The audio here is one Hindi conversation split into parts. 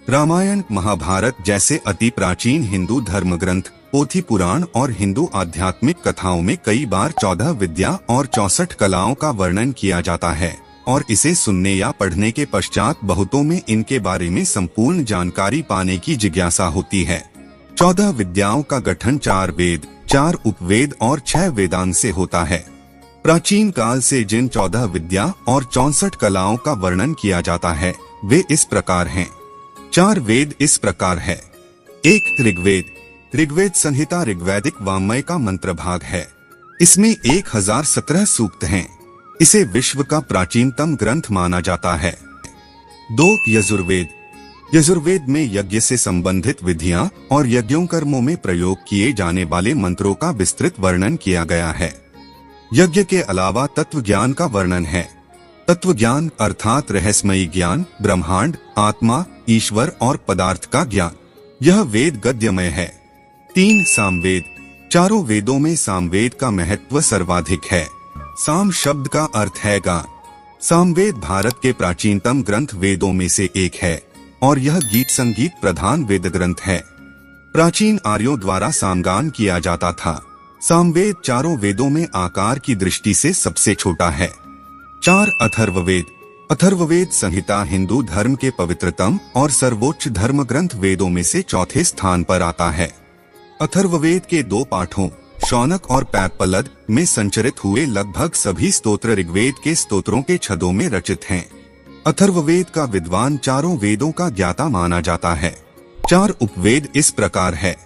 रामायण, महाभारत जैसे अति प्राचीन हिंदू धर्म ग्रंथ, पोथी पुराण और हिंदू आध्यात्मिक कथाओं में कई बार 14 विद्या और 64 कलाओं का वर्णन किया जाता है और इसे सुनने या पढ़ने के पश्चात बहुतों में इनके बारे में संपूर्ण जानकारी पाने की जिज्ञासा होती है। 14 विद्याओं का गठन 4 वेद, 4 उपवेद और 6 वेदांग से होता है। प्राचीन काल से जिन 14 विद्या और 64 कलाओं का वर्णन किया जाता है वे इस प्रकार हैं। 4 वेद इस प्रकार है। 1 ऋग्वेद। ऋग्वेद संहिता ऋग्वैदिक वाङ्मय का मंत्र भाग है। इसमें 1017 सूक्त हैं। इसे विश्व का प्राचीनतम ग्रंथ माना जाता है। 2 यजुर्वेद। यजुर्वेद में यज्ञ से संबंधित विधियां और यज्ञों कर्मों में प्रयोग किए जाने वाले मंत्रों का विस्तृत वर्णन किया गया है। यज्ञ के अलावा तत्व ज्ञान का वर्णन है। तत्व ज्ञान अर्थात रहस्यमयी ज्ञान, ब्रह्मांड, आत्मा, ईश्वर और पदार्थ का ज्ञान, यह वेद गद्यमय है। 3 सामवेद। चारों वेदों में सामवेद का महत्व सर्वाधिक है। साम शब्द का अर्थ है गान। सामवेद भारत के प्राचीनतम ग्रंथ वेदों में से एक है और यह गीत संगीत प्रधान वेद ग्रंथ है। प्राचीन आर्यों द्वारा सामगान किया जाता था। सामवेद चारों वेदों में आकार की दृष्टि से सबसे छोटा है। 4 अथर्ववेद। अथर्ववेद संहिता हिंदू धर्म के पवित्रतम और सर्वोच्च धर्म ग्रंथ वेदों में से चौथे स्थान पर आता है। अथर्ववेद के 2 पाठों शौनक और पैप्पलद में संचरित हुए लगभग सभी स्तोत्र ऋग्वेद के स्तोत्रों के छदों में रचित हैं। अथर्ववेद का विद्वान चारों वेदों का ज्ञाता माना जाता है। 4 उपवेद इस प्रकार है।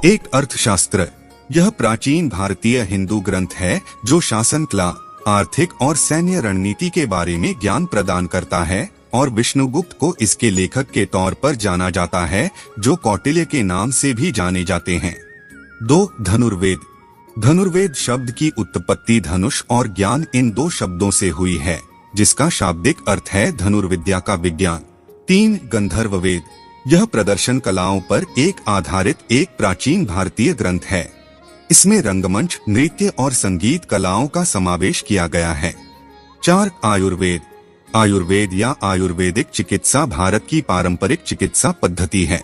1 अर्थशास्त्र। यह प्राचीन भारतीय हिंदू ग्रंथ है जो शासन कला, आर्थिक और सैन्य रणनीति के बारे में ज्ञान प्रदान करता है और विष्णुगुप्त को इसके लेखक के तौर पर जाना जाता है जो कौटिल्य के नाम से भी जाने जाते हैं। 2 धनुर्वेद। धनुर्वेद शब्द की उत्पत्ति धनुष और ज्ञान इन 2 शब्दों से हुई है जिसका शाब्दिक अर्थ है धनुर्विद्या का विज्ञान। 3 गंधर्ववेद। यह प्रदर्शन कलाओं पर आधारित एक प्राचीन भारतीय ग्रंथ है। इसमें रंगमंच, नृत्य और संगीत कलाओं का समावेश किया गया है। 4 आयुर्वेद। आयुर्वेद या आयुर्वेदिक चिकित्सा भारत की पारंपरिक चिकित्सा पद्धति है।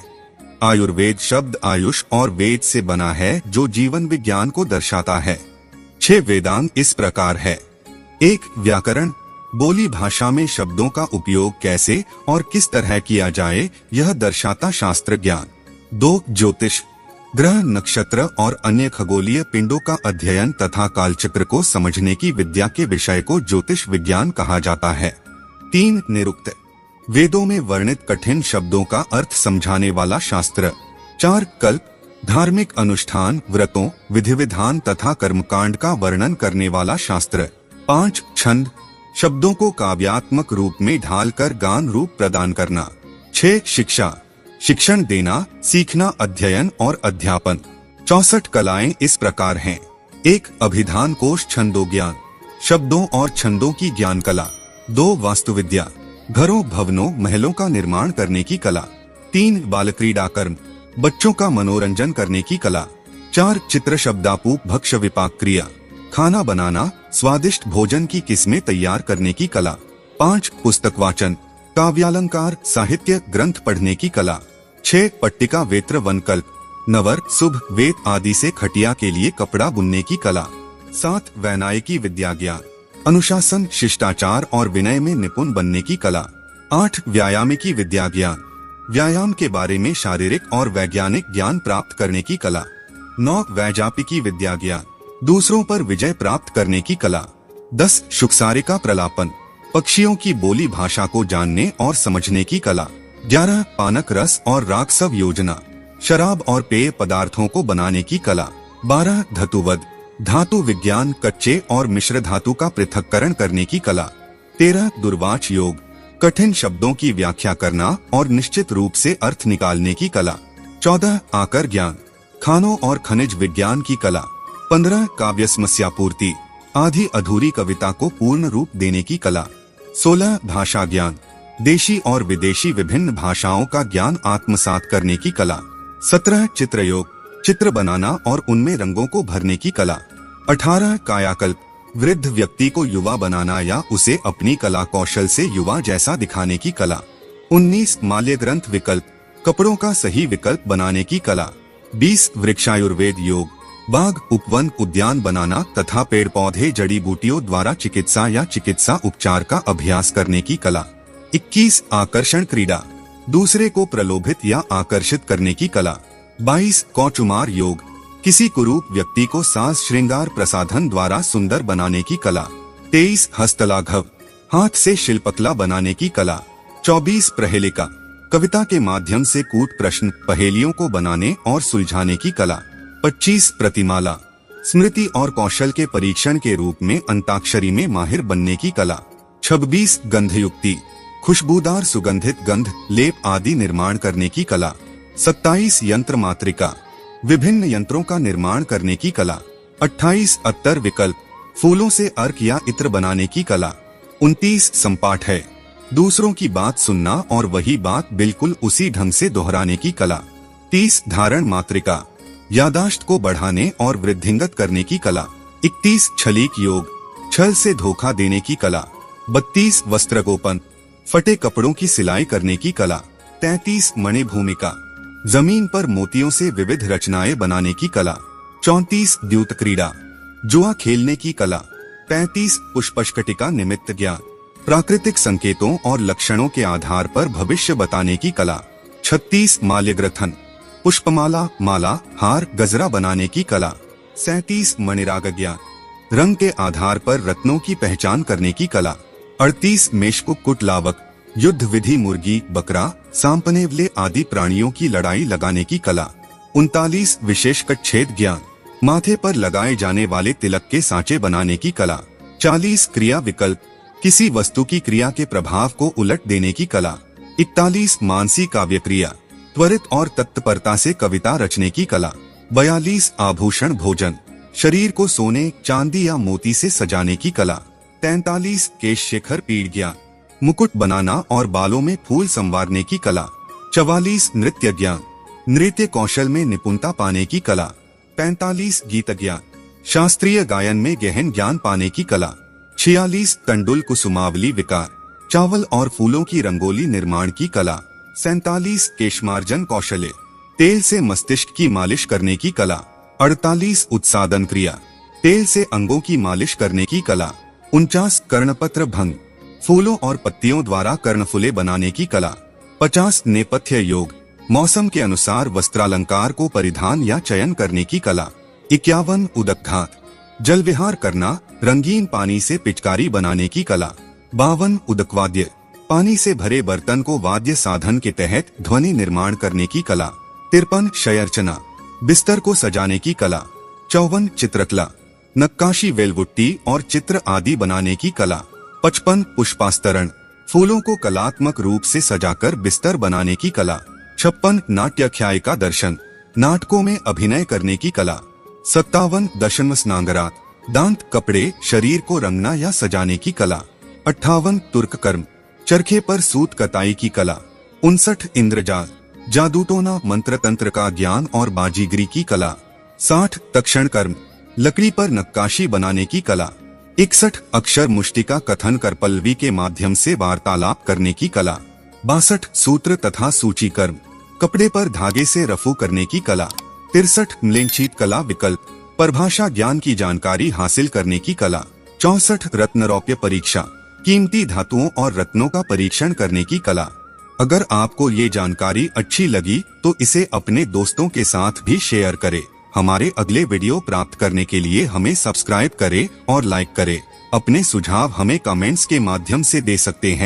आयुर्वेद शब्द आयुष और वेद से बना है जो जीवन विज्ञान को दर्शाता है। 6 वेदांग इस प्रकार है। 1 व्याकरण। बोली भाषा में शब्दों का उपयोग कैसे और किस तरह किया जाए यह दर्शाता शास्त्र ज्ञान। 2 ज्योतिष। ग्रह, नक्षत्र और अन्य खगोलीय पिंडों का अध्ययन तथा कालचक्र को समझने की विद्या के विषय को ज्योतिष विज्ञान कहा जाता है। 3 निरुक्त। वेदों में वर्णित कठिन शब्दों का अर्थ समझाने वाला शास्त्र। 4 कल्प। धार्मिक अनुष्ठान, व्रतों, विधि विधान तथा कर्मकांड का वर्णन करने वाला शास्त्र। 5 छंद। शब्दों को काव्यात्मक रूप में ढालकर गान रूप प्रदान करना। 6 शिक्षा। शिक्षण देना, सीखना, अध्ययन और अध्यापन। 64 कलाएं इस प्रकार हैं। 1 अभिधान कोश छंदो ज्ञान, शब्दों और छंदों की ज्ञान कला। 2 वास्तुविद्या। घरों, भवनों, महलों का निर्माण करने की कला। 3 बालक्रीड़ा कर्म, बच्चों का मनोरंजन करने की कला। 4 चित्र शब्दापूप भक्ष विपाक क्रिया, खाना बनाना, स्वादिष्ट भोजन की किस्में तैयार करने की कला। 5 पुस्तक वाचन, काव्यालंकार, साहित्य ग्रंथ पढ़ने की कला। 6 पट्टिका वेत्र वनकल्प, नवर, शुभ, वेद आदि से खटिया के लिए कपड़ा बुनने की कला। 7 वैनायकी विद्या ज्ञान, अनुशासन, शिष्टाचार और विनय में निपुण बनने की कला। 8 व्यायामिकी विद्या ज्ञान, व्यायाम के बारे में शारीरिक और वैज्ञानिक ज्ञान प्राप्त करने की कला। 9 वैजापिकी विद्या ज्ञान, दूसरों पर विजय प्राप्त करने की कला। 10 शुकसारिका प्रलापन, पक्षियों की बोली भाषा को जानने और समझने की कला। 11 पानक रस और रागसव योजना, शराब और पेय पदार्थों को बनाने की कला। 12 धतुवद, धातु विज्ञान, कच्चे और मिश्र धातु का पृथक्करण करने की कला। 13 दुर्वाच योग, कठिन शब्दों की व्याख्या करना और निश्चित रूप से अर्थ निकालने की कला। 14 आकर ज्ञान, खानों और खनिज विज्ञान की कला। 15 काव्य समस्या पूर्ति, आधी अधूरी कविता को पूर्ण रूप देने की कला। 16 भाषा ज्ञान, देशी और विदेशी विभिन्न भाषाओं का ज्ञान आत्मसात करने की कला। 17 चित्रयोग, चित्र बनाना और उनमें रंगों को भरने की कला। 18 कायाकल्प, वृद्ध व्यक्ति को युवा बनाना या उसे अपनी कला कौशल से युवा जैसा दिखाने की कला। 19 माल्य ग्रंथ विकल्प, कपड़ों का सही विकल्प बनाने की कला। 20 वृक्षायुर्वेद योग, बाग उपवन उद्यान बनाना तथा पेड़ पौधे जड़ी बूटियों द्वारा चिकित्सा या चिकित्सा उपचार का अभ्यास करने की कला। 21 आकर्षण क्रीड़ा, दूसरे को प्रलोभित या आकर्षित करने की कला। 22 कौचुमार योग, किसी कुरूप व्यक्ति को साज श्रृंगार प्रसाधन द्वारा सुंदर बनाने की कला। 23 हस्तलाघव, हाथ से शिल्पकला बनाने की कला। 24 प्रहेलिका, कविता के माध्यम से कूट प्रश्न पहेलियों को बनाने और सुलझाने की कला। 25 प्रतिमाला, स्मृति और कौशल के परीक्षण के रूप में अंताक्षरी में माहिर बनने की कला। 26 गंधयुक्ति, खुशबूदार सुगंधित गंध लेप आदि निर्माण करने की कला। 27 यंत्र मातृका, विभिन्न यंत्रों का निर्माण करने की कला। 28 अत्तर विकल्प, फूलों से अर्क या इत्र बनाने की कला। 29 संपाठ है, दूसरों की बात सुनना और वही बात बिल्कुल उसी ढंग से दोहराने की कला। 30 धारण मातृका, यादाश्त को बढ़ाने और वृद्धिंगत करने की कला। 31 छलीक योग, छल से धोखा देने की कला। 32 वस्त्रगोपन, फटे कपड़ों की सिलाई करने की कला। 33 मणिभूमिका, जमीन पर मोतियों से विविध रचनाएं बनाने की कला। 34 द्यूत क्रीड़ा, जुआ खेलने की कला। 35 पुष्पशकटिका निमित्त ज्ञान, प्राकृतिक संकेतों और लक्षणों के आधार पर भविष्य बताने की कला। 36 माल्यग्रथन, पुष्पमाला माला हार गजरा बनाने की कला। 37 मणिराग ज्ञान, रंग के आधार पर रत्नों की पहचान करने की कला। 38 मेषकुक्कुट लावक, युद्ध विधि मुर्गी बकरा सांपनेवले आदि प्राणियों की लड़ाई लगाने की कला। 39 विशेष कच्छेद ज्ञान, माथे पर लगाए जाने वाले तिलक के सांचे बनाने की कला। 40 क्रिया विकल्प, किसी वस्तु की क्रिया के प्रभाव को उलट देने की कला। 41 मानसी काव्य क्रिया, त्वरित और तत्परता से कविता रचने की कला। 42 आभूषण भोजन, शरीर को सोने चांदी या मोती से सजाने की कला। 43 केश शेखर पीढ़ ज्ञान, मुकुट बनाना और बालों में फूल संवारने की कला। 44 नृत्य ज्ञान, नृत्य कौशल में निपुणता पाने की कला। 45 गीत ज्ञान, शास्त्रीय गायन में गहन ज्ञान पाने की कला। 46 तंडुल कुसुमावली विकार, चावल और फूलों की रंगोली निर्माण की कला। 47 केशमार्जन कौशल्य, तेल से मस्तिष्क की मालिश करने की कला। 48 उत्सादन क्रिया, तेल से अंगों की मालिश करने की कला। 49 कर्णपत्र भंग, फूलों और पत्तियों द्वारा कर्णफुले बनाने की कला। 50 नेपथ्य योग, मौसम के अनुसार वस्त्रालंकार को परिधान या चयन करने की कला। 51 उदकघात, जल विहार करना रंगीन पानी से पिचकारी बनाने की कला। 52 उदकवाद्य, पानी से भरे बर्तन को वाद्य साधन के तहत ध्वनि निर्माण करने की कला। 53 शयर्चना, बिस्तर को सजाने की कला। 54 चित्रकला, नक्काशी वेलवुट्टी और चित्र आदि बनाने की कला। 55 पुष्पास्तरण, फूलों को कलात्मक रूप से सजाकर बिस्तर बनाने की कला। 56 नाट्याख्याय का दर्शन, नाटकों में अभिनय करने की कला। 57 दशम स्नांगरात, दांत कपड़े शरीर को रंगना या सजाने की कला। 58 तुर्क कर्म, चरखे पर सूत कताई की कला। 59 इंद्रजाल, जादूटोना मंत्र तंत्र का ज्ञान और बाजीगरी की कला। 60 तक्षण कर्म, लकड़ी पर नक्काशी बनाने की कला। 61 अक्षर मुष्टिका कथन कर पल्लवी के माध्यम से वार्तालाप करने की कला। 62 सूत्र तथा सूची कर्म, कपड़े पर धागे से रफू करने की कला। 63 म्लेच्छित कला विकल्प, परिभाषा ज्ञान की जानकारी हासिल करने की कला। 64 रत्नरौप्य परीक्षा, कीमती धातुओं और रत्नों का परीक्षण करने की कला। अगर आपको ये जानकारी अच्छी लगी तो इसे अपने दोस्तों के साथ भी शेयर करें। हमारे अगले वीडियो प्राप्त करने के लिए हमें सब्सक्राइब करें और लाइक करें। अपने सुझाव हमें कमेंट्स के माध्यम से दे सकते हैं।